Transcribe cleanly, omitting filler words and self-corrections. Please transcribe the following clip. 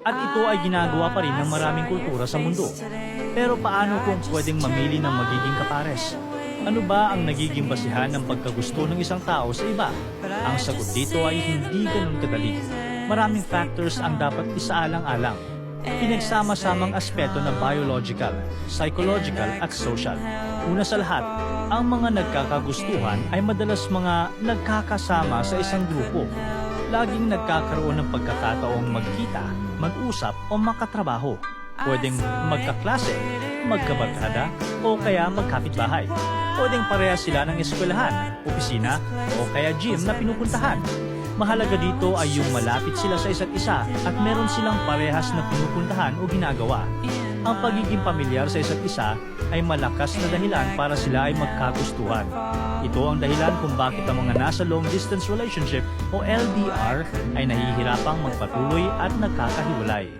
At ito ay ginagawa pa rin ng maraming kultura sa mundo. Pero paano kung pwedeng mamili ng magiging kapares? Ano ba ang nagiging basihan ng pagkagusto ng isang tao sa iba? Ang sagot dito ay hindi ganun kadali. Maraming factors ang dapat isaalang-alang. Pinagsama-samang aspeto na biological, psychological at social. Una sa lahat, ang mga nagkakagustuhan ay madalas mga nagkakasama sa isang grupo. Laging nagkakaroon ng pagkakataong magkita, mag-usap o makatrabaho. Pwedeng magkaklase, magkabarkada o kaya magkapitbahay. Pwedeng parehas sila ng eskwelahan, opisina o kaya gym na pinupuntahan. Mahalaga dito ay yung malapit sila sa isa't isa at meron silang parehas na pinupuntahan o ginagawa. Ang pagiging pamilyar sa isa't isa ay malakas na dahilan para sila ay magkagustuhan. Ito ang dahilan kung bakit ang mga nasa long-distance relationship o LDR ay nahihirapang magpatuloy at nagkakahiwalay.